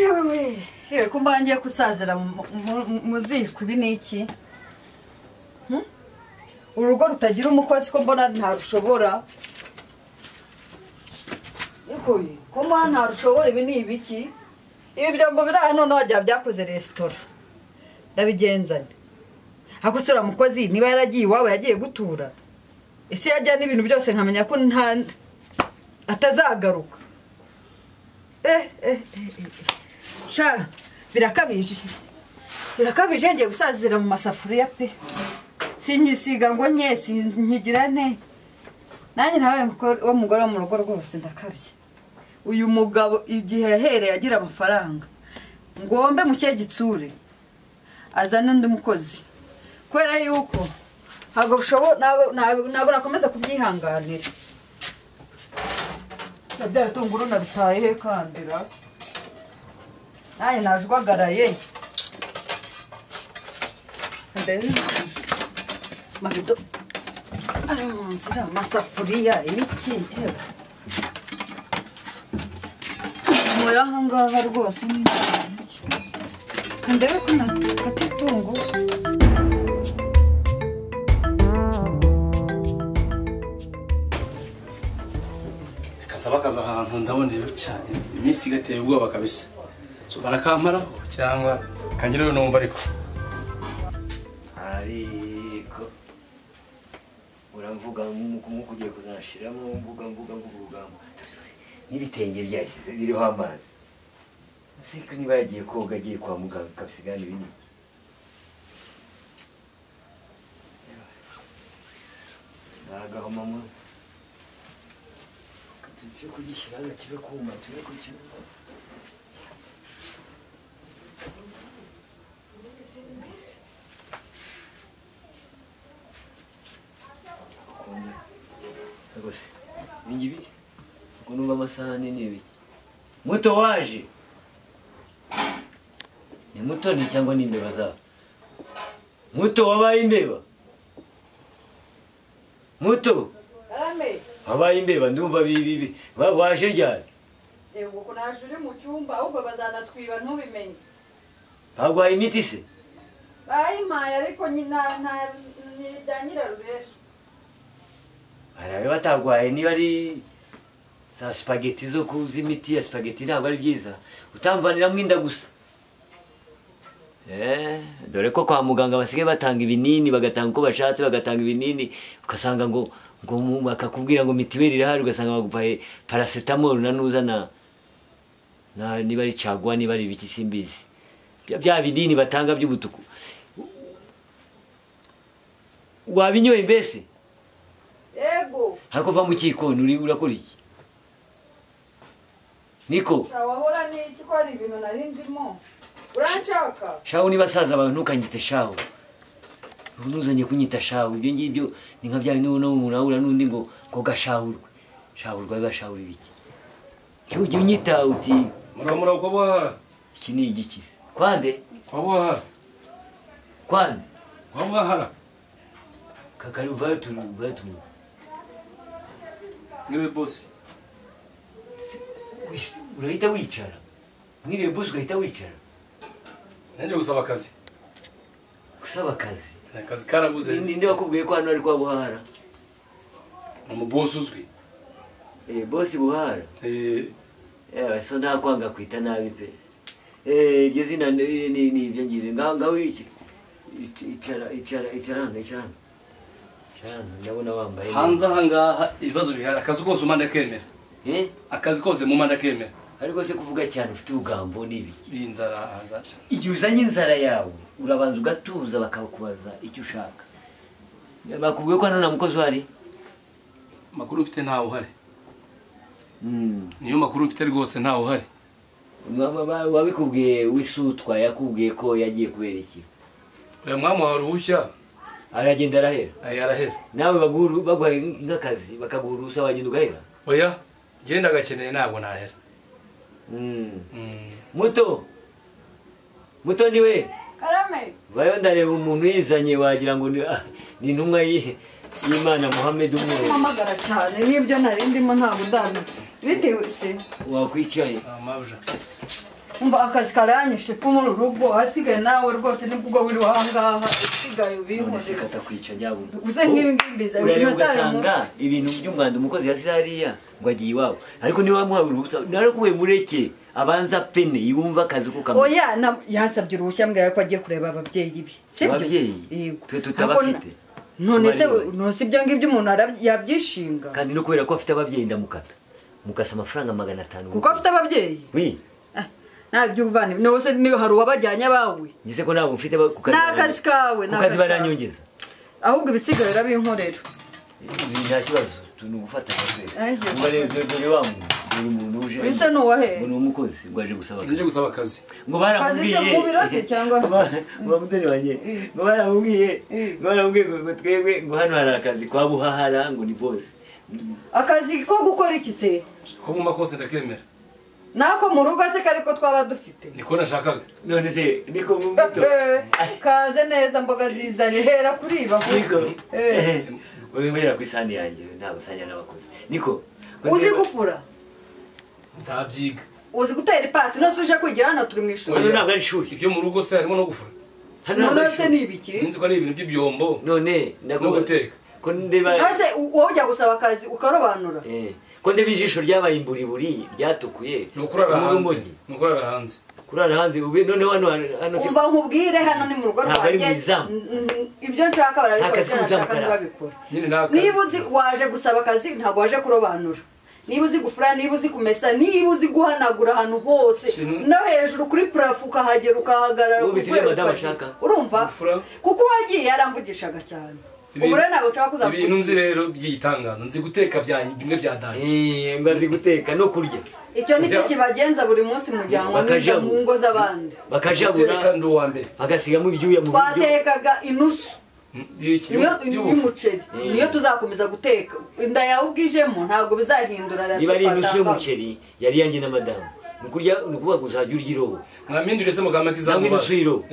yewe ko mbangiye kusazira mu ziko ibi ni iki urugo rutagira umukozi ko mbona ntarushobora ikoye ko mbona ntarushobora ibi ni ibiki ibi byombo biri hano none byakoze resitora ndabigenzane akusura mukozi niba yaragiye iwawe yagiye gutura ese yajya n'ibintu byose nkamenya ko atazagaruka sha birakabije ngiye gusazira mu masafuriya pe sinyisiga ngo nyesi nkigira ne nanjye nawe wo mugore wo mu rugo rwose ndakabye uyu mugabo igihe yahereye agira amafaranga ngombe mushyeye gitsure azana undi mukozi kubera yuko ntabwo nakomeza kubyihanganira byatunguru nabitaye he kandira nanjye najwagaraye mabido ari mu nzira amasafuriya ibiki moya ahangaha rwose ndebe ko nakata itunguru bakaza ahantu ndabona cyane iminsi gateye ubwoba kabisa so barakampara cyangwa kangira yo numva ariko uramvuga nk'uko ugiye kuzashiramo mvuga n'ibitenge byashyize biriho amazi siko niba yagiye koga agiye kwa muganga kabisigana ibiniki nagahoma mu cyo kugishyira kibe kuma tube ku cyo rwose ibingibi ngo numva amasahani n'ibiki muto waje ni muto ni cyangwa ni imbeba zawe muto wabaye imbeba muto wabaye imbeba ndumva bibi waje ryari yego ko naje uri mu cyumba ahubwo bazanatwiba ntubimenye bagwaye imiti se bayimpaye ariko nyina bya nyirarubesha barabe batagwaye niba ari za spaghetti zo kuzimiti ya spaghetti ntabwo ari byiza utamvaniramo inda gusa dore ko kwa muganga basigaye batanga ibinini bagatanga uko bashatse bagatanga ibinini ugasanga ngo bakakubwira ngo mitiweli irahari ugasanga bagupaye paracetamol na nuza na niba ari cagwa niba ari ibiki simbizi bya binini batanga by'ubutuku wabinyoye mbese yego hako va mu kikoni urakora iki niko wahora n'iki ko ari ibintu nari ndimo uranshaka shawu niba saza abantu ntukanyite shawu ntuzanye kunyita shawu ibyo ngibyo ni nka bya bintu no murahura n'undi ngo shawurwa bashawura ibiki cyo ujye unyita uti muramura uko bahara iki ni igikize kwande kwa bahara kwande kwa bahara kakari vatu niwe boss urahita wicara mwiriwe boss ugahita wicara nanje gusaba akazi akazi karabuze ninde wakubwiye ko hano ari kwa buhara mu boss uzwi boss buhara so nakwanga kwita nabi pe iryo zina ni ibyo ngibi ngaho icara ndabona wambaye hanze ahangaha ibibazo bihari akazi kose umanda kemera akazi kose mu manda kemera ariko se kuvuga cyane ufite ubugambo n'ibiki inzara azaca igihe uzanye inzara yawe urabanza ugatuza bakakubaza icyo ushaka bakubwiye ko hano nta mukozi uhari makuru ufite ntawe uhari niyo makuru ufite rwose ntawe uhari wabikubwiye wisutwa yakubwiye ko yagiye kubera iki oya mwamuha uruhushya aragenda arahera arahera nawe baguhaye nk'akazi bakaguha uruhushya wagenda ugahera oya genda agakeneye ntabwo nahera muto niwe karame vayo ndareba umuntu yizanye wagira ngo ni intumwa y'Imana Muhammad umwe mpamagara cyane n'ibyo nari ndimo ntabwo ndana bitewe se wakwicaye amabuja umva akazi karanyishe ko muri urugo hasigaye nawe rwose nibwo wiri wahangaha usigaye ubinkorera katakwica nyabuno uze nk'ibi ngimbiza urareba ugasanga ibintu by'umwanda umukozi yasize hariya ngo agiye iwabo ariko niba wamuhaye uruhusa narakubaye mureke abanza pene yumva akazi ko kamwe oya yansabye uruhushya mbwira ko agiye kureba ababyeyi be sibyo ababyeyi twe tutabafite none se ibyo ngibyo umuntu yabyishinga kandi no kubera ko afite ababyeyi ndamukata mukasa amafaranga 500 kuko afite ababyeyi oui ntabyo uvana nose niyo hari uwabajyanye abawe ngize ko nabo mfite n'akazi kawe n'akazi baranyongeza ahubwo ibisigaye rabinkorera nta kibazo tunugufata dore wamu umuntu uje ese nuwahe ngo umukozi ngo aje gusaba nje gusaba akazi ngo baramubwiye kazi se mu birose cyangwa bamudeni wanye ngo baramubwiye ngo twebwe ngo hano hari akazi kwa buhahara ngo ni boss akazi ko gukora iki se ko mu makosa ndakemera nako mu rugo se kariko twaba dufite niko nashakaga none se niko mu muto kaze neza mboga zizanye hera kuri bavuga niko wera ku isani yanjye ntabwo sanya n'abakozi niko uzi gufura nzabyiga uzi gutera ipasi nose uje kwigira hano turi mu ishuri hano ntabwo ari ishuri ibyo mu rugo se harimo no gufura none se ni ibiki nzi ko ari ibintu by'ibyombo none no guteka ko ndeba nose wowe ujya gusaba akazi ukarobanura ko ndeba ijisho ryabaye imburiburi ryatukuye nukurara hanze kurara hanze none hano umva nkubwire hano ni mu rugo rwanjye ibyo nshaka barabikora ibyo nashaka ntibabikora niba uzi waje gusaba akazi ntabwo waje kurobanura niba uzi gufura niba uzi kumesa niba uzi guhanagura ahantu hose no hejuru kuri purafu ukahagera ukahagarara urumva kuko uwagiye yaramvugishaga cyane ubure ntabwo nshaka kuzavuga ibintu nzi rero by'itangaza nzi guteka bimwe bya danje ngo nzi guteka no kurya icyo nicyo kibagenza buri munsi mujyanwa n'ijya mu ngo z'abandi bakajabura bagasigamo ibyuya mu biryo twatekaga inusu y'umuceri niyo tuzakomeza guteka inda yawe ubwijemo ntabwo bizahindura niba ari inusu y'umuceri yari yanjye na madamu ni ukuvuga ngo uzajya urya irobo mwamindure se mugamba kizamu inusu y'irobo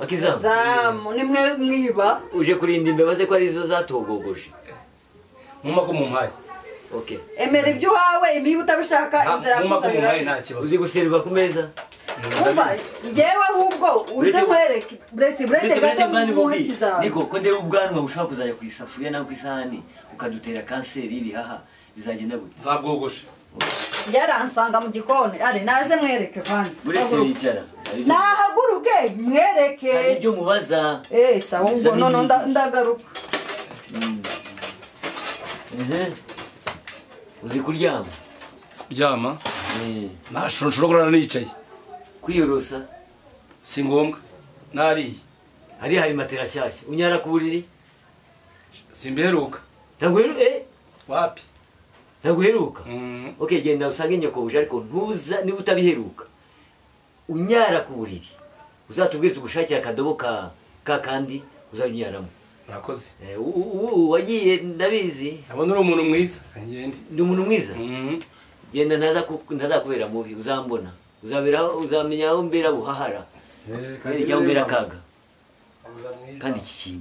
akizamu nimwe mwiba uje kurinda imbeba ze ko arizo zatogogoje mumako mumpaye okay emera ibyo wawe niba utabishaka inzira kuzabira uzi guserva ku meza umva ngewe ahubwo uze nkwereke buretse gato muhe kizamu niko ko ndeba ubwanwa bushobora kuzajya ku isafuriya naho ku isahani ukadutera kanseri y'ibihaha bizagenda gute nzabwogoshe yaransanga mu gikoni ari naze mwereke kwanza buretse yicara nahaguruke mwereke hari ibyo mubaza sawa ubwo none ndagaruka uzi kuryama kuryama nashobora kurara nicaye kwiyorosa si ngombwa nariye hari matera nshyashya unyara ku buriri simbiheruka ntabwo wapi ntabwo uheruka okay genda usange nyokobuje ariko ntuza niba utabiheruka unyara ku buriri uzatubwire tugushakira akadobo ka kandi uzanyaramo murakoze wagiye ndabizi abona uri umuntu mwiza ndi umuntu mwiza genda ntazakubera mubi uzambona uzamenya aho mbera buhahara cyangwa mbera kaga kandi iki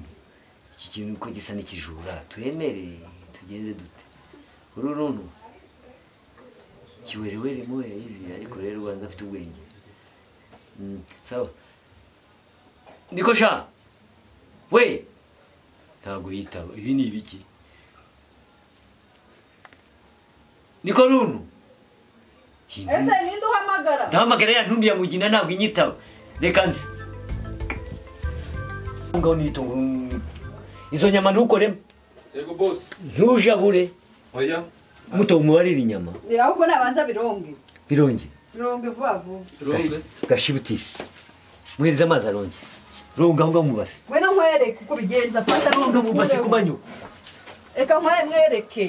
kintu uko gisa n'ikijura twemere tugenze dute uru runtu kiwerewere moya ibi ariko rero ubanza afite ubwenge sawa niko sha we ntabwo yitaba ibi ni ibiki niko runtu ese ninde uhamagara ndahamagara ya ntumbi ya mugina ntabwo inyitaba reka nzi ngaho nitungo izo nyama ntukoremo yego boss ntujabure oya muto umubarira inyama ahubwo nabanza bironge vuba bironge gashibutisi muhereza amazi aronge ronga ahubwo mubase wena nkwereke uko bigenza fata ronga mubase kumanyo eka mwereke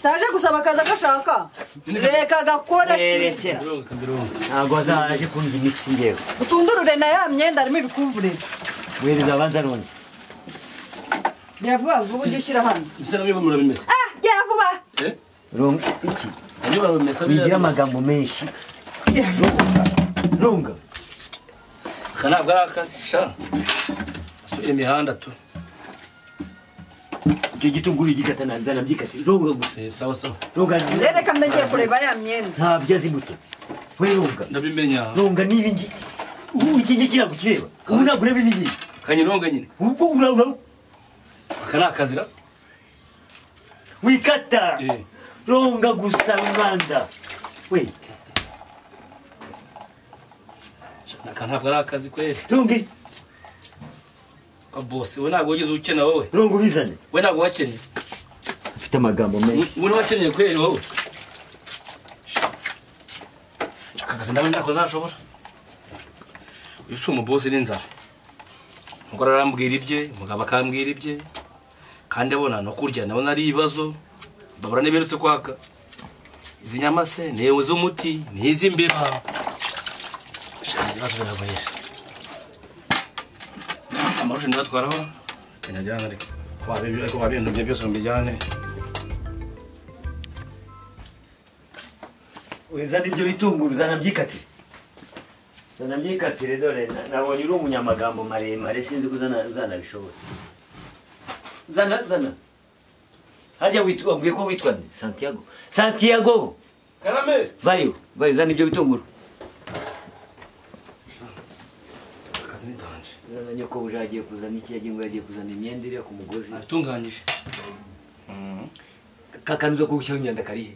saje gusaba akazi agashaka reka gakora ntabwo azaje kundya imitsi ngewe utundurure na ya myenda harimo ibikuvurere muhereza abanza aronge vuba vuba ujye ushyira hano bisa nabyo murabimesa gera vuba ronga iki nabyo barabimesa bigira amagambo menshi ronga aka ntabwo ari akazi sha asuye imihanda tu icyo gitunguru igikata nanzana byikate ronga gusa sawa sawa ronga reka mbe ngiye kureba ya myenda ntabyo azi muto we Ronga ndabimenya Ronga nibi ngi iki ngiki kiragukireba ubu ntabwo ureba ibi ngibi kanyironga nyine ubwo urabona aka ni akazira wikata Ronga gusa Rwanda we aka ntabwo ari akazi kweli Ronga boss we ntabwo wigeze ukena wowe Ronga ubizane we ntabwo wakennye afite amagambo menshi muri wakennye kweli wowe aka kazi ndabona ntako zashobora uyu si umubosi n'inzara umugore arambwira ibye umugabo akambwira ibye kandi abona no kurya nabona ari ibibazo babura n'iberutse kwaka izi nyama se newe z'umuti n'iz'imbeba shaka ibibazo biragoye amarusha ndatwaraho kanajyana ariko kwa bintu bye byose mbijyane wezana ibyo bitunguru zanabyikatire zanabyikatire dore nabonye uri umunyamagambo maremare sinzi ko zanabishobora zana hajya wabwiye ko witwa nde Santiago karame vayo zana ibyo bitunguru akazi ni danje zana nyoko buje agiye kuzana iki yagiye ngo yagiye kuzana imyenda iriya ku mugozi atunganyije kakanizo ko gushyiraho imyanda karihe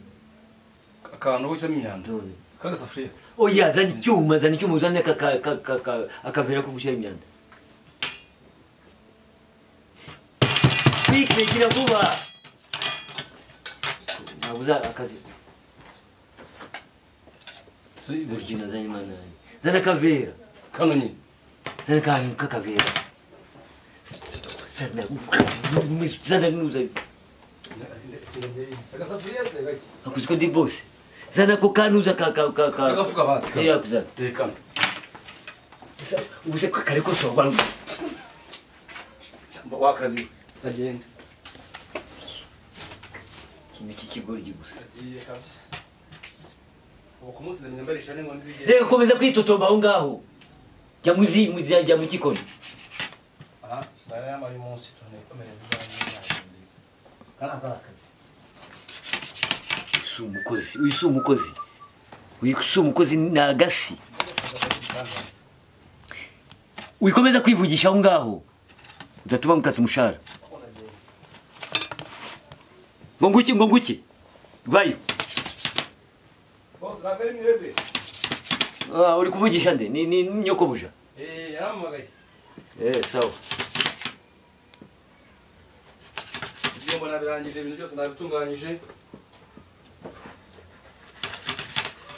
akantu gushyiramo imyanda none kagasafuriya oya zana icyuma uzane akavera ko gushyiraho imyanda gira vuba nabuza akazi burya nazanye imana zana akavera kano nyine zana akantu k'akavera zana nuza akuzi ko ndi bose zana ako kanuza kagafuka basi kuzana kano ubuse kare ko sorwa wakazi agenda ikintu cy'ikigoryi gusa agiye kabisa ubu kumusize myambarisha n'ingo nzige reka komeza kwitotomba aho ngaho jya mu kikono aha bari yamari munsi tone komereza ibyanyu kana akazi uyu si umukozi ni agasi wikomeza kwivugisha aho ngaho udatuma mukata umushahara ngo nguki rwayo boss nagari mwebwe uri kuvugisha nde ni nyokobuja yaramagaye sawa ibyo mbona birangije ibintu byose nabitunganyije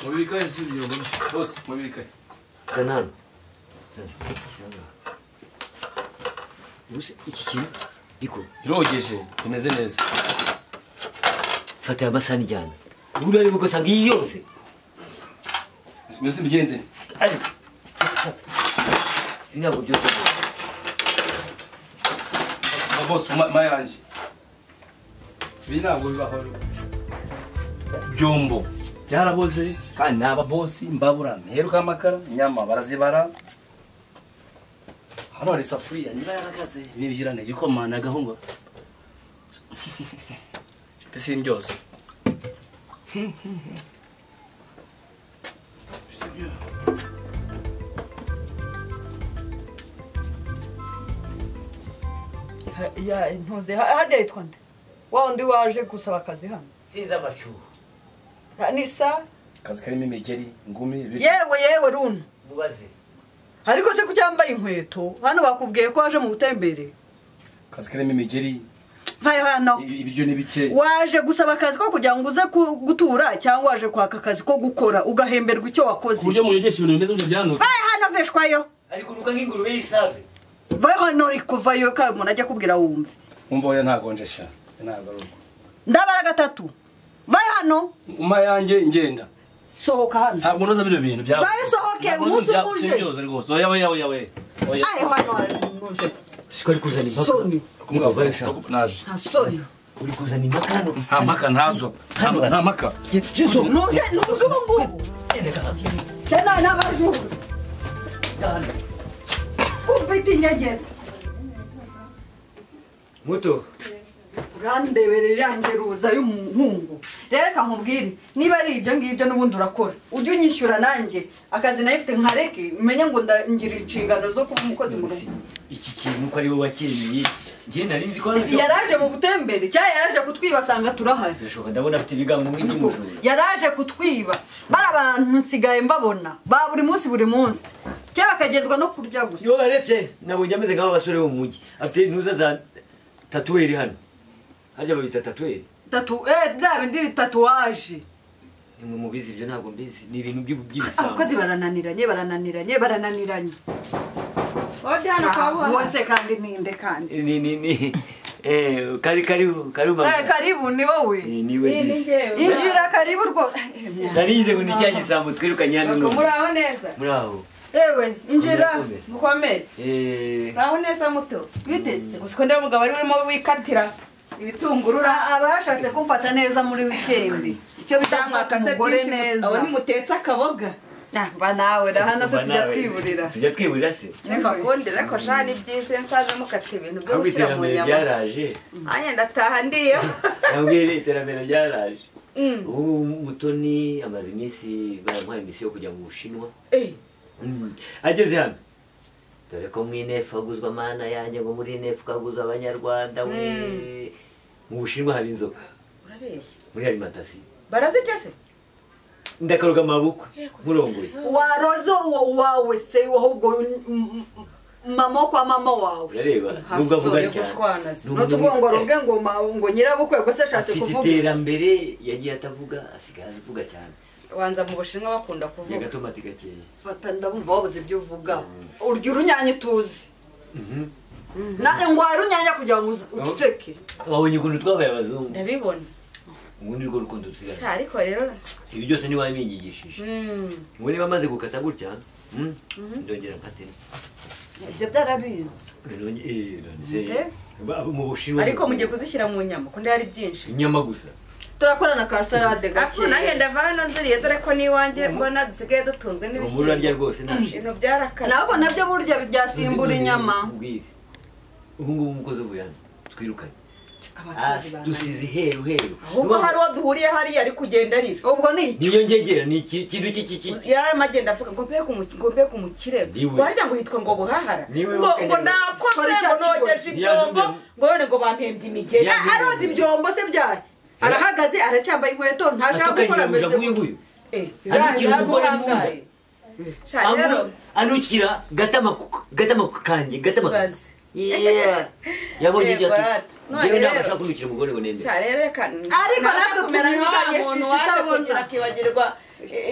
mubirikaye si ibyo mbona boss mubirikaye sanano iki kintu biko irogeje kimeze neza fata aya masahani ijyana buriya arimo ugasanga iyi yose mbese mbigenze ariko ntabwo byose boss mayange ibi ntabwo bibaho byombo byaraboze kandi naba boss mbabura mperuka amakara nyama barazibara hano hari isafuriya niba yaragaze nibigirane igikoma na gahunga mbese byose ya intoze harya yitwa nde wa undi waje gusaba akazi hano sinzi amacuho nisa akazi karimo imigeri ingumi yewe runo mubaze ariko se kuki yambaye inkweto hano bakubwiye ko waje mu butembere akazi karimo imigeri vayo hano ibiryo ni bike waje gusaba akazi ko kugira ngo uze gutura cyangwa waje kwaka akazi ko gukora ugahemberwa icyo wakoze ku buryo muyogesha ibintu bimeze nk'ibyo byanutse vayo hano veshwayo ariko uruka nk'ingurube y'isave vayo hano ariko vayo ka umuntu ajya kubwira wumve umva oya ntagonjesha ntabwo ari uko ndabara 3 vayo hano uma yanjye ngenda sohoka hano ntabwo noza bino bintu byawe vayo sohoke umunsi uje simyoza rwose oya ayo hano muze sikari kuzana impaka soni kumugabo naje ntasoni uri kuzana impaka hano nta mpaka ntazo nta mpaka yesu nuje ubungubu cyane n'abajuru kumpita inyegera muto urandeberera irangeruza y'umuhungu reka nkubwire niba ari ibyo ngibyo n'ubundi urakora ujye unyishyura nanjye akazi nayifite nkareke umenye ngo ngira inshingano zo kuba umukozi mu rugo iki kintu ko ari wowe wakiriye njye nari nzi ko yaraje mu butembere cyangwa yaraje kutwiba asanga turahari birashoboka ndabona afite ibigango nk'iby'umujura yaraje kutwiba bari abantu nsigaye mbabona ba buri munsi cyangwa bakagezwa no kurya gusa yo aretse nabonye ameze nk'aba basore bo mu mujyi afite intuza za tatuweri hano harya babita tatuweri bya bindi tatuwaje nimwe mubizi ibyo ntabwo mbizi ni ibintu by'ibisambo abakozi barananiranye Odi hano kwa wose kandi ninde kandi ni karibu ni wowe niwe injira karibu rwo narize ngo ni cya gisambo twirukanye hano muraho neza muraho ewe injira mukomere muraho neza muto bitese usiko ndeba umugabo ari urimo wikatira ibitungurura abashatse kumfata neza muri weekend icyo bitamwaka umugore neza abo nimutetse akaboga mba nawe hano se tujya twiburira se reka kondera ko jani byize nsaje mukata ibintu byo gushyira mu nyama byaraje anye ndataha ndiyo nabwire iterambere ryaraje ubu mutoni amaze iminsi baramuhaye imisiyo yo kujya mu Bushinwa ageze hano dore ko mwinefu aguzwa mana yanjye ngo muri nefu kaguzwa abanyarwanda we mu Bushinwa hari inzoka urabeshya muri alimentation barazirya se ndakaruga amabukwe nkurongoye warozo wawe se ahubwo mama kwa mama wawe urareba nubwo avuga cyane n'utubongo ruge ngo nyirabukwe gusa ashatse kuvuga iterambere yagiye atavuga asigaye avuga cyane wanza mu Bushinwa bakunda kuvuga gatomati gakeya fata ndabumva wabuze ibyo uvuga urya urunyanya tuzi ngo urunyanya kugira ngo uceceke wabonye ukuntu twabaye abazungu ndabibona ubundi rwo rukundo tusigaye ariko rero ibi byose ni wabingigishije ngo niba amaze gukata gutya ndongera nkate ibyo byarabizi mu Bushinwa ariko mugiye kuzishyira mu nyama kundi hari byinshi inyama gusa turakorana ka salade gake nanjye ndava hano nziriye dore ko n'iwanjye mbona dusigaye dutunzwe n'ibishyimbo urarya rwose ntashe ibintu byarakaze ntabwo nabyo burya byasimbura inyama ubu ngubu umukozi uvuye hano twirukanye dusize heru ahubwo hari uwo duhuriye hariya ari kugenda arira ubwo ni iki niyo ngegera ni ikintu cy'iki yararimo agenda avuga ngo mbe ku mukire warya ngo hitwa ngo buhahara ngo ndakoze ngo nogeje ibyombo ngo none ngo bampembye imigeri aroza ibyombo se byayo arahagaze aracyambaye inkweto ntashaka gukora mbese nguyu anukira umugore munda anukira gatama kanjye yabonye ibyo yewe ntabwo ashaka kunukira umugore ngo nembe ariko natwe tumenya itabona akibagirwa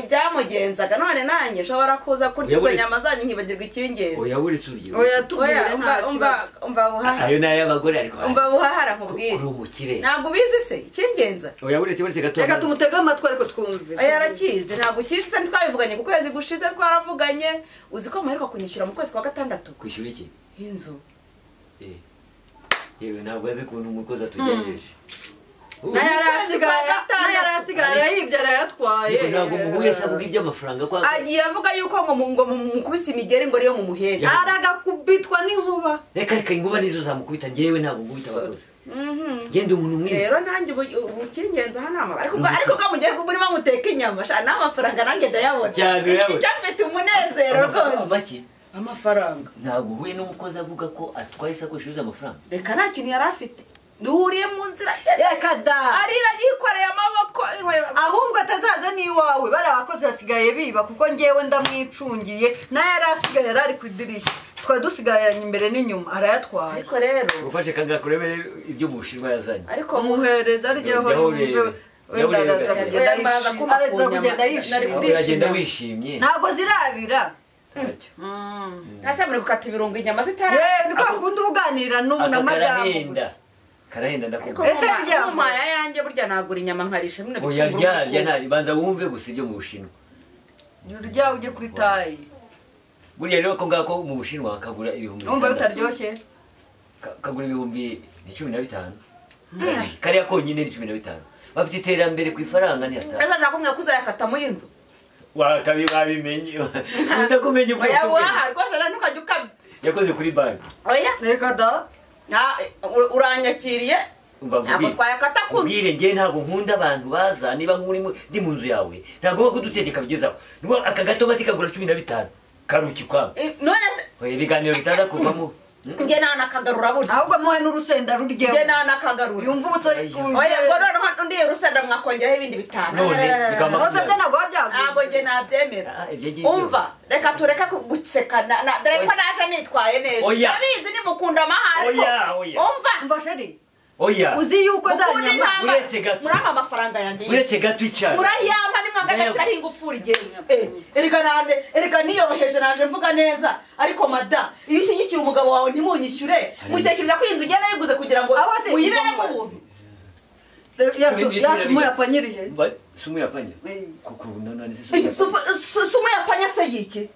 ibyamugenzaga none nanjye nshobora kuza kurya izo nyama zanyu nkibagirwa icy'ingenzi oya buri surye oya tubwire nta kibazo umva buhahara ayo nayo abagore ariko umva buhahara nkubwire uri umukire ntabwo ubizi se icy'ingenza oya buretse gato reka tumutege amatwi ariko twumve oya arakizi ntabwo ukizi se ntitwabivuganye ku kwezi gushize twaravuganye uzi ko muheruka kunyishyura mu kwezi kwa gatandatu kwishyura iki inzu yewe ntabwo azi ukuntu umukozi atugenjeje nayarasigaye arayibye arayatwaye ntabwo muhuye se avuga iby'amafaranga ko agiye avuga yuko ngo mukubise imigeri ngo ariyo mu muheri aragakubitwa n'inkuba reka inkuba nizo zamukubita njyewe ntabwo nkubita abakozi genda umuntu mwiza rero nanjye ubukingenza hano ariko bwa mugiye murimo muteka inyama n'amafaranga nanjye ndayabona iki cyafite umunezero rwose amafaranga ntabwo uhuye n'umukozi avuga ko atwaye isakoshi yuzuye amafaranga reka nta kintu yari afite duhuriye mu nzira reka da arira yikoreye amaboko ahubwo atazaza n'iwawe bari abakozi basigaye biba kuko ngewe ndamwicungiye nayo yari asigaye yari ari ku idirishya twari dusigaranye imbere n'inyuma arayatwaye ariko rero ufashe kanga kurebera ibyo mu Bushinwa yazanye ariko muhereza aryeho yumve wenda araza kugenda yishimye uragenda wishimye ntabwo zirabira nase muri gukata ibirungo inyama zitara niko akunda uganira na madamu karahenda ndakubwira ese ryamaya yanjye burya nagura inyama nkarisha mune oya ryarya ntari banza wumve gusa ibyo mu Bushinwa urya ujye kuri tayi buriya rero ko ngako mu Bushinwa kagura ibihumbi umva bitaryoshye kagura ibihumbi 15 kariya konyine 15 bafite iterambere ku ifaranga ni hatari ese nakumwe kuzayakata mu yinzu babimenye ndakumenye ko yawa rwose ntukajya ukabya yakoze kuri banki oya reka da uranyakiriye ntabwo twayakata ku nzu. Ubwire njye ntabwo nkunda abantu baza niba ndi mu nzu yawe ntabwo kudutegeka bigezaho aka gatomati kagura 15 karuki kwabo none se ibiganiro bitaza kuvamo njye nanakagarura burya ahubwo muhe n'urusenda ruryeho njye nanakagarura yumva ubutse oya ngo noneho undi urusenda mwakongeraho ibindi bitanu none bose byo ntabwo wabyaguze ntabwo njye nabyemera umva reka tureka guseka dore ko naje nitwaye neza abizi nimukunda amahari umva sheri oya uzi yuko zanyama uretse gato muri ama mafaranga yanjye uretse gato icyane urayama nimwe ngagashyiraho ingufuri igenwe erega niyoroheje naje mvuga neza ariko mada iyo ushyigikira umugabo wawe ntimunyishyure mutekereza ko iyi nzu ugenda yiguze kugira ngo uyiberemo ubuntu sumu yapanyiriye sumu yapanya kuko none sumu yapanya se yiki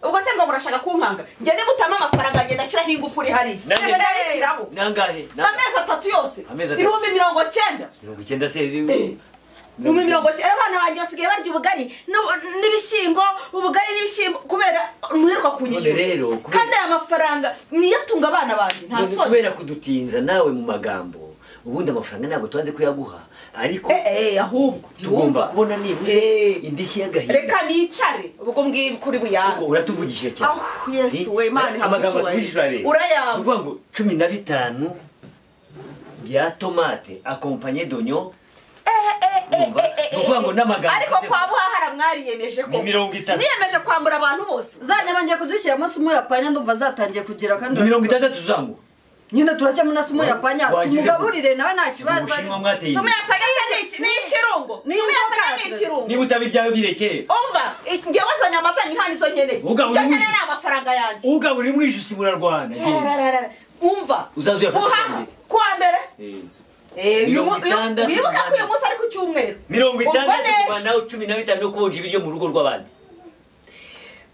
ubwo se ngo murashaka kunkanga njye nimutama amafaranga ngenda ashyiraho ingufuri hariya ndayishyiraho nangahe amezi 3 yose 90 90 se Numi 90 abana banjye basigaye barya ubugari n'ibishyimbo ubugari n'ibishyimbo kubera umuheruka kunyishyura kandi aya mafaranga niyo atunga abana banjye nta soni kubera kudutinza nawe mu magambo ubundi amafaranga ntabwo tubanze kuyaguha ariko ahubwo tugomba kubona nibuze indishyi y'agahinda reka nicare ubwo mbwiye kuri buyange kuko uratuvugishije cyane yesu we imana amagambo twishurare urayamba uvuga ngo 15 bya tomate accompagné d'oignon uvuga ngo n'amagambo ariko kwa buhahara mwariyemeje ko niyemeje kwambura abantu bose zanyama ngiye kuzishyiramo sumu yapanya ndumva zatangiye kugira kandi 60 zangu nyine turashyamo na sumu yapanya tumugaburire nawe nta kibazo sumu yapanya ni ikirungo sumu yapanya ni ikirungo niba utabiryawe birekeye umva njyewe zo nyama zanyu nta nizo nkeneye icyo ni amafaranga yanjye ugaburira umwishyusi murarwana umva uzazuya kuwa mbere wibuka ko uyu munsi ari ku cyumweru 60 kuva nawe 15 no konja ibiryo mu rugo rw'abandi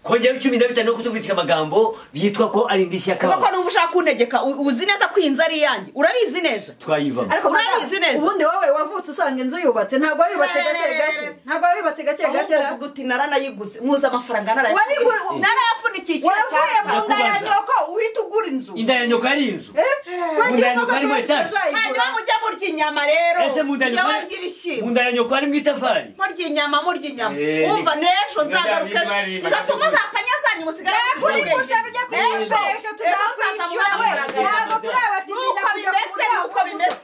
kongera 15 no kutuvugisha amagambo bitwa ko ari indishyi yakaba kuko numva ushaka kuntegeka uzi neza ko inzu ari yanjye urabizi neza twayivamo ariko urabizi neza ubundi wowe wavutse usanga inzu yubatse ntabwo yubatse gake gake uvuga uti naranayiguze muza amafaranga narayafunikiye mu nda ya nyoko uhita ugura inzu inda ya nyoko ari inzu mu nda ya nyoko harimo etaje hanyuma mujya murya inyama rero ese mu nda ya nyoko harimo itafari murya inyama umva n'ejo nzagaruka izo somo zapanya zanyu musigara kuri kusha bijya kwisha uko bimeze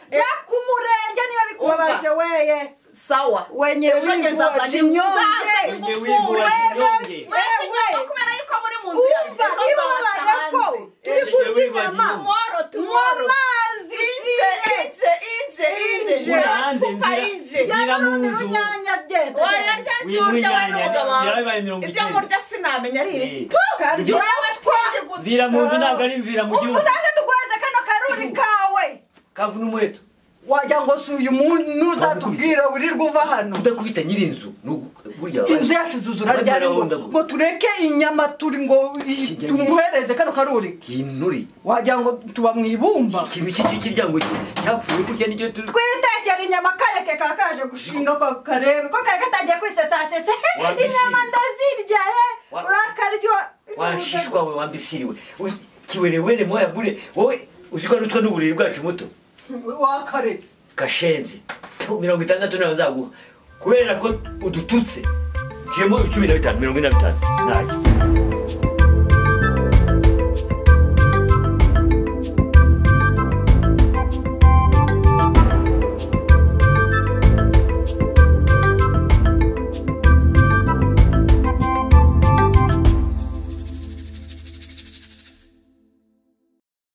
ku murenge niba bikubabaje weye sawa wenye wivuza inyonge kubera yuko muri mu nzu yanjye turi kurya inyama amazi ibyo murya sinamenya ari ibiki mvira mu nzu ntabwo ari mvira mu gihugu uzaze tuguheze kano karuri kawe kavuna umuheto wagira ngo si uyu muntu uzatubwira wirirwa uva hano udakubita nyir'inzu inzu yacu izuzura ryari ngo tureke inyama turi ngo tumuhereze kano karuri inuri wagira ngo tuba mu ibumba ikintu cy'icyo kiryango cyapfuye kurya nicyo turi twitekera inyama kareke kakaje gushinga ko karebe ko kare katangiye kwisetasese inyama ndazirya urakarya washishwa we wambisiriwe kiwerewere moya bure wowe uziko nutwa n'uburiri bwacu muto wakaretse kashenzi 60 nawe nzaguha kubera ko udututse jemo 15 45 ntacyo